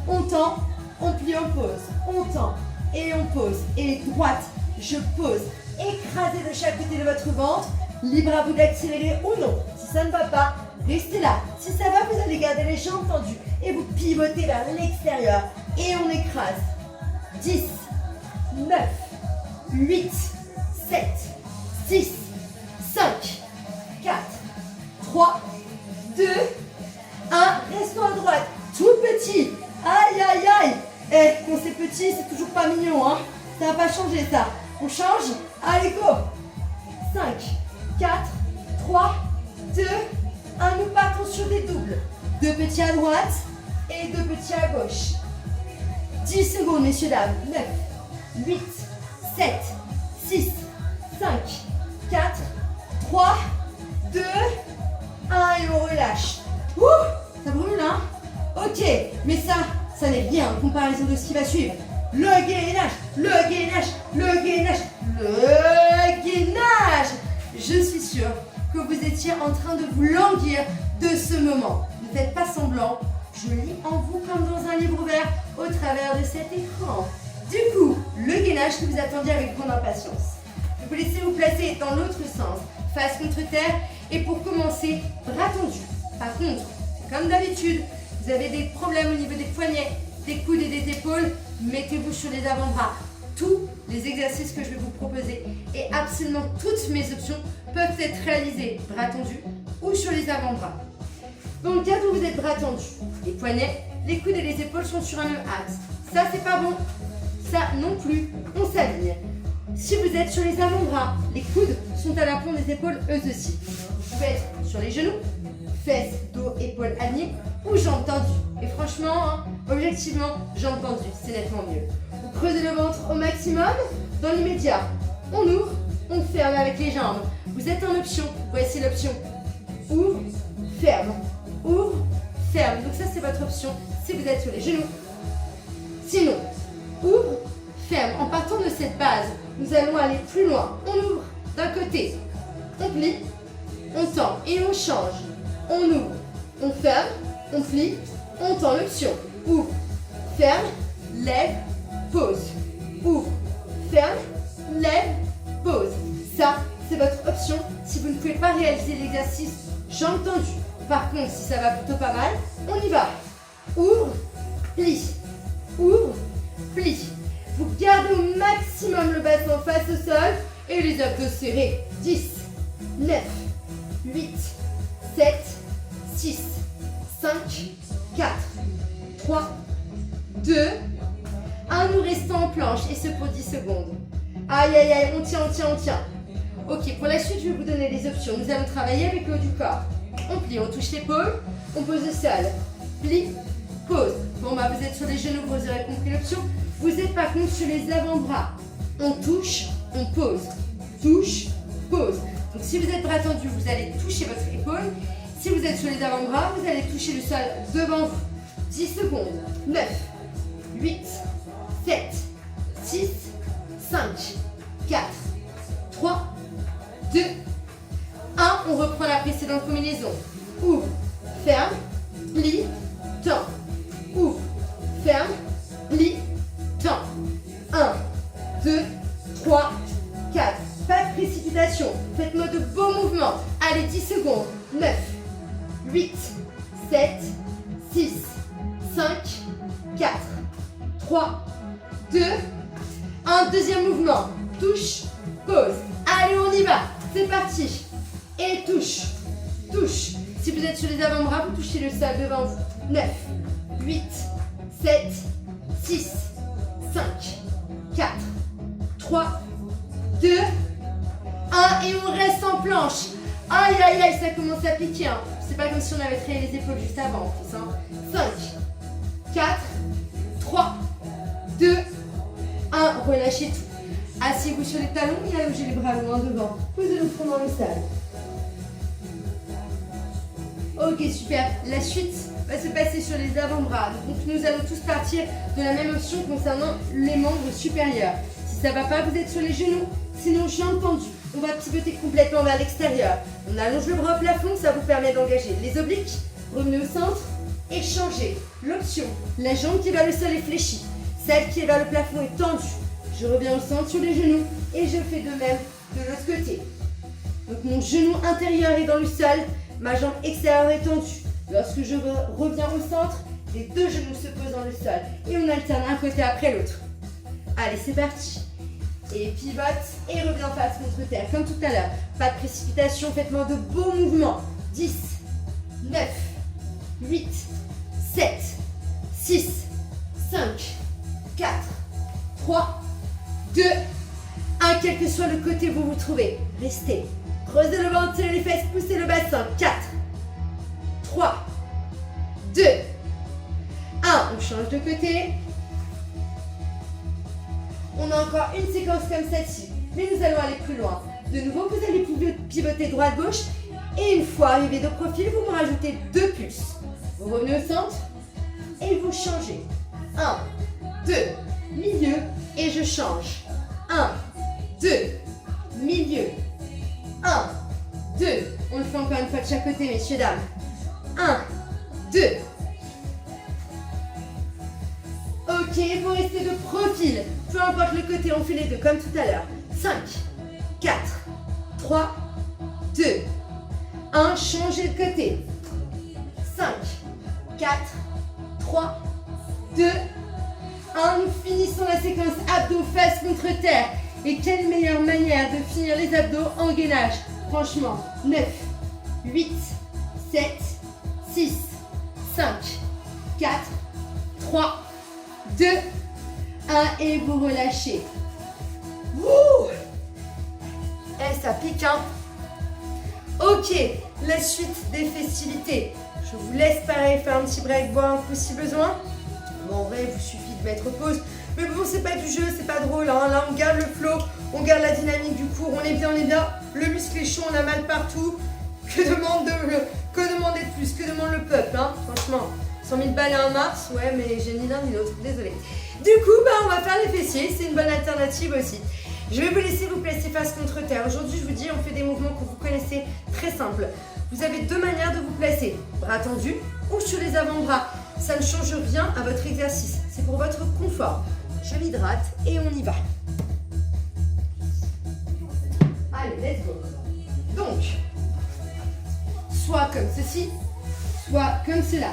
On tend, on plie, on pose. On tend et on pose. Et droite, je pose. Écrasez de chaque côté de votre ventre. Libre à vous d'accélérer ou non. Si ça ne va pas, restez là. Si ça va, vous allez garder les jambes tendues. Et vous pivotez vers l'extérieur. Et on écrase. 10, 9, 8, 7, 6, 5, 4, 3, 2, 1. Restons à droite. Tout petit. Aïe, aïe, aïe. Eh, quand c'est petit, c'est toujours pas mignon, hein. Ça va pas changer, ça. On change. Allez, go. 5, 4, 3, 2, 1. Nous partons sur des doubles. Deux petits à droite et deux petits à gauche. 10 secondes, messieurs, dames. 9, 8, 7, 6, 5, 4, 3, 2, 1. Et on relâche. Ouh, ça brûle, hein? Ok, mais ça n'est rien en comparaison de ce qui va suivre. Le gainage, le gainage, le gainage, le gainage. Je suis sûre que vous étiez en train de vous languir de ce moment. Ne faites pas semblant. Je lis en vous comme dans un livre ouvert au travers de cet écran. Du coup, le gainage que vous attendiez avec grande impatience. Je vous laissez vous placer dans l'autre sens, face contre terre. Et pour commencer, bras tendus. Par contre, comme d'habitude, vous avez des problèmes au niveau des poignets, des coudes et des épaules, mettez-vous sur les avant-bras. Tous les exercices que je vais vous proposer et absolument toutes mes options peuvent être réalisées bras tendus ou sur les avant-bras. Dans le cas où vous êtes bras tendus, les poignets, les coudes et les épaules sont sur un même axe. Ça, c'est pas bon. Ça non plus, on s'aligne. Si vous êtes sur les avant-bras, les coudes sont à l'aplomb des épaules eux aussi. Vous pouvez être sur les genoux, fesses, dos, épaules alignées ou jambes tendues. Et franchement, hein, objectivement, jambes tendues, c'est nettement mieux. Vous creusez le ventre au maximum. Dans l'immédiat, on ouvre, on ferme avec les jambes. Vous êtes en option. Voici l'option. Ouvre, ferme. Ouvre, ferme. Donc ça, c'est votre option si vous êtes sur les genoux. Sinon, ouvre, ferme. En partant de cette base, nous allons aller plus loin. On ouvre d'un côté, on plie, on tend et on change. On ouvre, on ferme, on plie, on tend. L'option. Ouvre, ferme, lève, pose. Ouvre, ferme, lève, pose. Ça, c'est votre option si vous ne pouvez pas réaliser l'exercice jambes tendues. Par contre, si ça va plutôt pas mal, on y va. Ouvre, plie. Ouvre, plie. Vous gardez au maximum le bassin face au sol et les abdos serrés. 10, 9, 8, 7, 6, 5, 4, 3, 2, 1. Nous restons en planche et ce pour 10 secondes. Aïe, aïe, aïe, on tient, on tient, on tient. Ok, pour la suite, je vais vous donner les options. Nous allons travailler avec le haut du corps. On plie, on touche l'épaule, on pose le sol. Plie, pose. Bon, bah vous êtes sur les genoux, vous aurez compris l'option. Vous êtes par contre sur les avant-bras. On touche, on pose. Touche, pose. Donc si vous êtes bras tendus, vous allez toucher votre épaule. Si vous êtes sur les avant-bras, vous allez toucher le sol devant vous. 10 secondes. 9, 8, 7, 6, 5, 4, 3, 2, 1. On reprend la précédente combinaison. Ouvre, ferme, plie, tend. Ouvre, ferme, plie, tend. 1, 2, 3, 4. Pas de précipitation. Faites-moi de beaux mouvements. Allez, 10 secondes. 9, 8, 7, 6, 5, 4, 3, 2, 1. Deuxième mouvement. Touche, pose. Allez, on y va. C'est parti. Et touche, touche. Si vous êtes sur les avant-bras, vous touchez le sol devant vous. 9, 8, 7, 6, 5, 4, 3, 2, 1. Et on reste en planche. Aïe, aïe, aïe, ça commence à piquer. Hein. C'est pas comme si on avait créé les épaules juste avant. 5, 4, 3, 2, 1. Relâchez tout. Asseyez-vous sur les talons et allongez les bras loin devant. Posez le front dans le sol. Ok, super. La suite va se passer sur les avant-bras. Donc nous allons tous partir de la même option concernant les membres supérieurs. Si ça ne va pas, vous êtes sur les genoux. Sinon, jambes tendues. On va pivoter complètement vers l'extérieur. On allonge le bras au plafond, ça vous permet d'engager les obliques. Revenez au centre et changez. L'option, la jambe qui est vers le sol est fléchie. Celle qui est vers le plafond est tendue. Je reviens au centre sur les genoux et je fais de même de l'autre côté. Donc mon genou intérieur est dans le sol, ma jambe extérieure est tendue. Lorsque je reviens au centre, les deux genoux se posent dans le sol et on alterne un côté après l'autre. Allez, c'est parti. Et pivote et reviens face contre terre, comme tout à l'heure. Pas de précipitation, faites-moi de beaux mouvements. 10, 9, 8, 7, 6, 5, 4, 3, 2, 1. Quel que soit le côté où vous vous trouvez, restez. Creusez le ventre, tirez les fesses, poussez le bassin. 4, 3, 2, 1. On change de côté. On a encore une séquence comme celle-ci, mais nous allons aller plus loin. De nouveau, vous allez pivoter droite-gauche et une fois arrivé de profil, vous me rajoutez 2 pulses. Vous revenez au centre et vous changez. 1, 2, milieu et je change. 1, 2, milieu. 1, 2. On le fait encore une fois de chaque côté, messieurs, dames. 1, 2. Ok, vous restez de profil. Peu importe le côté, on fait les deux comme tout à l'heure. 5, 4, 3, 2, 1. Changez de côté. 5, 4, 3, 2, 1. Nous finissons la séquence abdos face contre terre. Et quelle meilleure manière de finir les abdos en gainage. Franchement, 9, 8, 7, 6, 5, 4, 3, 2, 1 et vous relâchez. Wouh! Eh, ça pique, hein? Ok, la suite des festivités. Je vous laisse pareil faire un petit break, boire un coup si besoin. Bon, en vrai, il vous suffit de mettre pause. Mais bon, c'est pas du jeu, c'est pas drôle. Hein. Là, on garde le flow, on garde la dynamique du cours. On est bien, on est bien. Le muscle est chaud, on a mal partout. Que demande de plus? Que demande le peuple, hein? Franchement, 100 000 balles en mars, ouais, mais j'ai ni l'un ni l'autre, désolée. Du coup, on va faire les fessiers, c'est une bonne alternative aussi. Je vais vous laisser vous placer face contre terre. Aujourd'hui, je vous dis, on fait des mouvements que vous connaissez, très simples. Vous avez deux manières de vous placer, bras tendus ou sur les avant-bras. Ça ne change rien à votre exercice, c'est pour votre confort. Je m'hydrate et on y va. Allez, let's go. Donc, soit comme ceci, soit comme cela.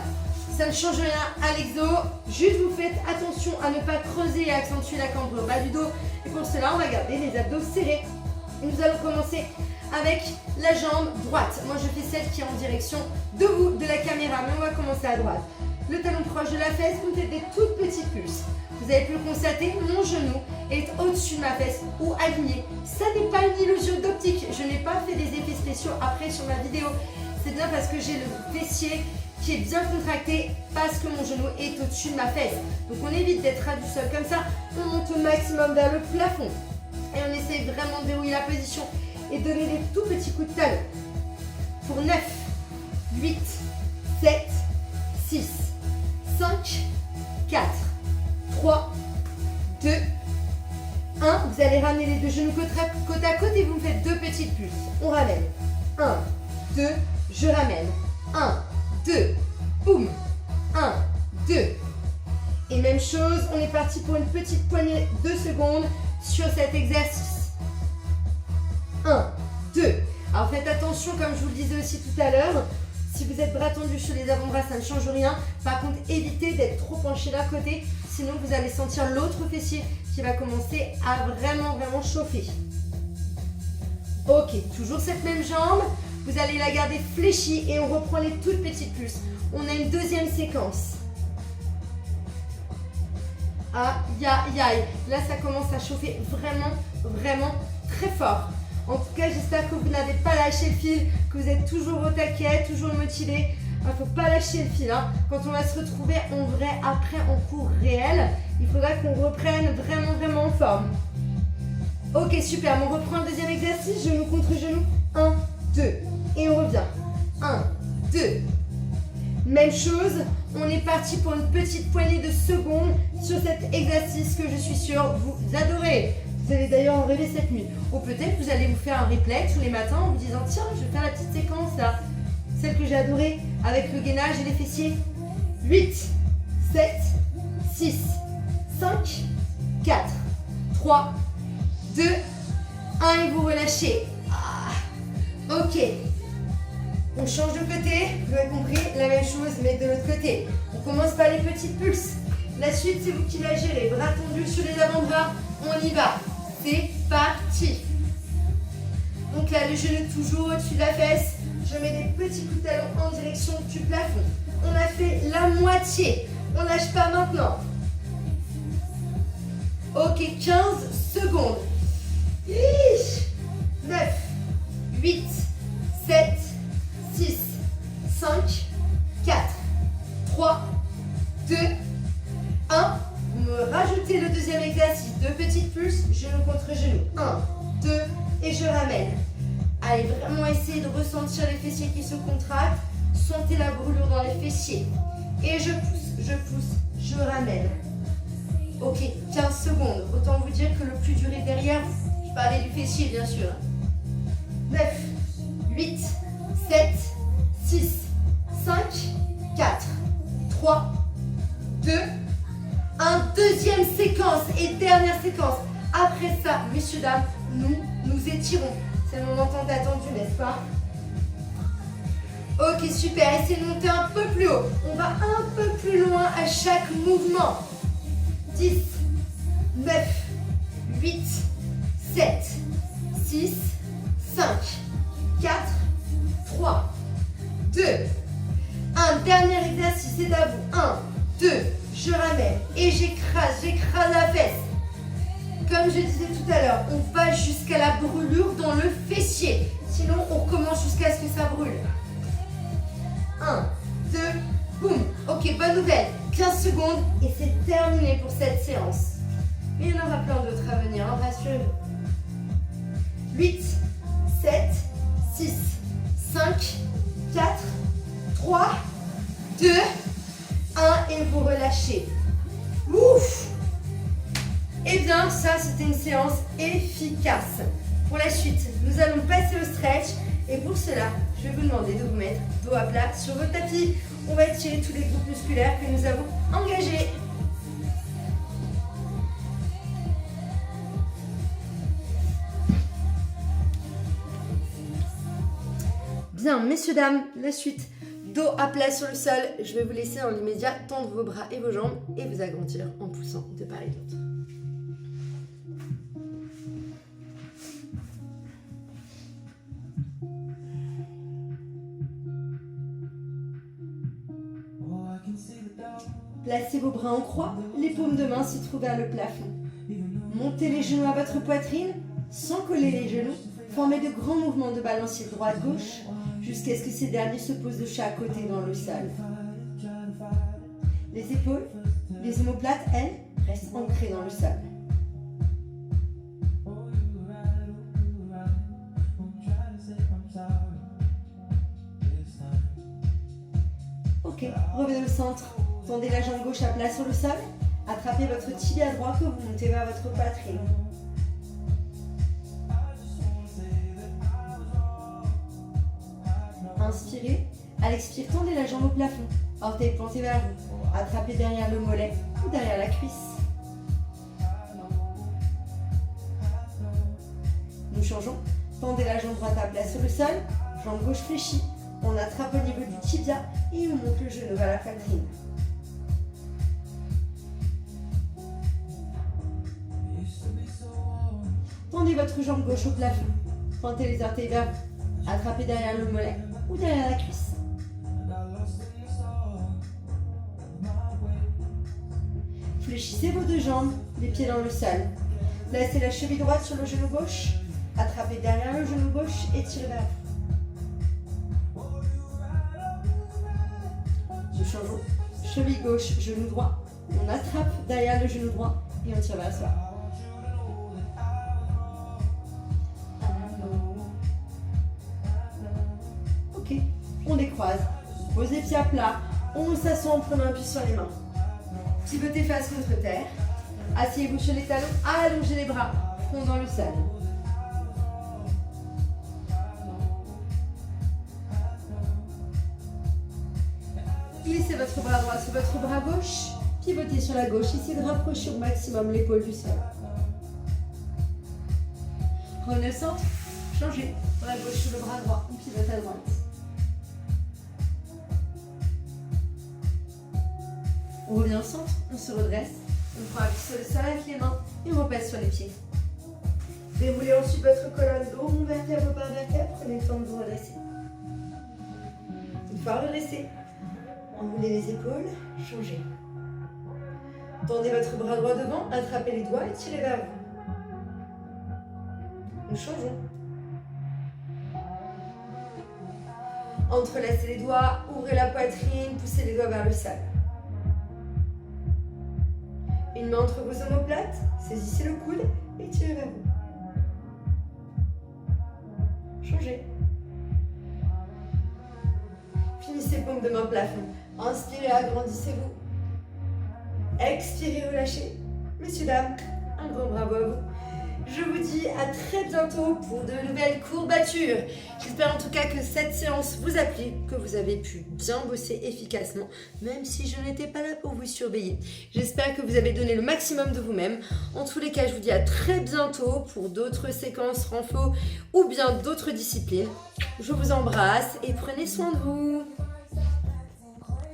Ça ne change rien à l'exo, juste vous faites attention à ne pas creuser et accentuer la cambre au bas du dos. Et pour cela, on va garder les abdos serrés. Et nous allons commencer avec la jambe droite. Moi, je fais celle qui est en direction de vous, de la caméra, mais on va commencer à droite. Le talon proche de la fesse, vous faites des toutes petites pulses. Vous avez pu le constater, mon genou est au-dessus de ma fesse ou aligné. Ça n'est pas une illusion d'optique. Je n'ai pas fait des effets spéciaux après sur ma vidéo. C'est bien parce que j'ai le fessier qui est bien contracté parce que mon genou est au-dessus de ma fesse. Donc on évite d'être ras du sol comme ça. On monte au maximum vers le plafond. Et on essaie vraiment de verrouiller la position et donner des tout petits coups de talon. Pour 9, 8, 7, 6, 5, 4, 3, 2, 1. Vous allez ramener les deux genoux côte à côte et vous me faites deux petites pulses. On ramène. 1, 2, je ramène. 1, 2, boum. 1, 2. Et même chose, on est parti pour une petite poignée de secondes sur cet exercice. 1, 2. Alors faites attention, comme je vous le disais aussi tout à l'heure, si vous êtes bras tendus sur les avant-bras, ça ne change rien. Par contre, évitez d'être trop penché d'un côté, sinon vous allez sentir l'autre fessier qui va commencer à vraiment chauffer. Ok, toujours cette même jambe. Vous allez la garder fléchie et on reprend les toutes petites pulses. On a une deuxième séquence. Aïe, aïe, aïe. Là, ça commence à chauffer vraiment très fort. En tout cas, j'espère que vous n'avez pas lâché le fil, que vous êtes toujours au taquet, toujours motivé. Il ne faut pas lâcher le fil. Hein. Quand on va se retrouver en vrai après en cours réel, il faudra qu'on reprenne vraiment en forme. Ok, super. On reprend le deuxième exercice. Genou contre genou. 1, 2. Et on revient. 1, 2. Même chose. On est parti pour une petite poignée de secondes sur cet exercice que je suis sûre vous adorez. Vous allez d'ailleurs en rêver cette nuit. Ou peut-être vous allez vous faire un replay tous les matins en vous disant tiens, je vais faire la petite séquence là. Celle que j'ai adorée avec le gainage et les fessiers. 8, 7, 6, 5, 4, 3, 2, 1 et vous relâchez. Ok. On change de côté. Vous avez compris, la même chose mais de l'autre côté. On commence par les petites pulses. La suite, c'est vous qui la gérez. Bras tendus sur les avant-bras. On y va. C'est parti. Donc là, le genou toujours au-dessus de la fesse. Je mets des petits coups de talon en direction du plafond. On a fait la moitié. On lâche pas maintenant. Ok, 15 secondes. 9, 8, 7, 6, 5, 4, 3, 2, 1. Vous me rajoutez le deuxième exercice. Deux petites pulses, genou contre genou. 1, 2 et je ramène. Allez, vraiment essayer de ressentir les fessiers qui se contractent. Sentez la brûlure dans les fessiers. Et je pousse, je ramène. Ok, 15 secondes. Autant vous dire que le plus dur est derrière vous. Je parlais du fessier, bien sûr. 9, 8, 7, 6, 5, 4, 3, 2, 1. Deuxième séquence et dernière séquence. Après ça, messieurs, dames, nous étirons. C'est le moment tant attendu, n'est-ce pas? Ok, super. Essayez de monter un peu plus haut. On va un peu plus loin à chaque mouvement. 10, 9, 8, 7, 6, 5, 4, 3, 2, 1. Dernier exercice, c'est à vous. 1, 2, je ramène et j'écrase la fesse. Comme je disais tout à l'heure, on va jusqu'à la brûlure dans le fessier. Sinon, on recommence jusqu'à ce que ça brûle. 1, 2, boum. Ok, bonne nouvelle. 15 secondes et c'est terminé pour cette séance. Mais il y en aura plein d'autres à venir, hein, rassurez-vous. 8, 7, 6, 5, 4, 3, 2, 1 et vous relâchez. Ouf! Eh bien, ça, c'était une séance efficace. Pour la suite, nous allons passer au stretch. Et pour cela, je vais vous demander de vous mettre dos à plat sur votre tapis. On va étirer tous les groupes musculaires que nous avons engagés. Bien, messieurs, dames, la suite. Dos à plat sur le sol. Je vais vous laisser dans l'immédiat tendre vos bras et vos jambes et vous agrandir en poussant de part et d'autre. Placez vos bras en croix, les paumes de main se trouvent vers le plafond. Montez les genoux à votre poitrine, sans coller les genoux. Formez de grands mouvements de balancier droite-gauche, jusqu'à ce que ces derniers se posent de chaque côté dans le sol. Les épaules, les omoplates, elles, restent ancrées dans le sol. Ok, revenez au centre. Tendez la jambe gauche à plat sur le sol. Attrapez votre tibia droit que vous montez vers votre poitrine. Inspirez. À l'expire, tendez la jambe au plafond. Orteils pointés vers vous. Attrapez derrière le mollet ou derrière la cuisse. Nous changeons. Tendez la jambe droite à plat sur le sol. Jambe gauche fléchie. On attrape au niveau du tibia et on monte le genou vers la poitrine. Tendez votre jambe gauche au plafond. Pointez les orteils vers vous. Attrapez derrière le mollet ou derrière la cuisse. Fléchissez vos deux jambes, les pieds dans le sol. Placez la cheville droite sur le genou gauche. Attrapez derrière le genou gauche et tirez vers vous. Nous changeons. Cheville gauche, genou droit. On attrape derrière le genou droit et on tire vers soi. Ok, on décroise. Posez pieds à plat. On s'assoit en prenant appui sur les mains. Pivotez face contre terre. Asseyez-vous sur les talons. Allongez les bras. Front dans le sol. Glissez votre bras droit sur votre bras gauche. Pivotez sur la gauche. Essayez de rapprocher au maximum l'épaule du sol. Revenez au centre. Changez. Bras gauche sur le bras droit. On pivote à droite. On revient au centre. On se redresse. On prend appui sur le sol avec les mains. Et on repasse sur les pieds. Déroulez ensuite votre colonne dos. Rond vertèbre par vertèbre. Prenez le temps de vous redresser. Une fois redressé, enroulez les épaules, changez. Tendez votre bras droit devant, attrapez les doigts et tirez vers vous. Nous changeons. Entrelacez les doigts, ouvrez la poitrine, poussez les doigts vers le sol. Une main entre vos omoplates, saisissez le coude et tirez vers vous. Changez. Finissez paume de main plafond. Inspirez, agrandissez-vous. Expirez, relâchez. Messieurs, dames, un grand bravo à vous. Je vous dis à très bientôt pour de nouvelles courbatures. J'espère en tout cas que cette séance vous a plu, que vous avez pu bien bosser efficacement, même si je n'étais pas là pour vous surveiller. J'espère que vous avez donné le maximum de vous-même. En tous les cas, je vous dis à très bientôt pour d'autres séquences renfo ou bien d'autres disciplines. Je vous embrasse et prenez soin de vous.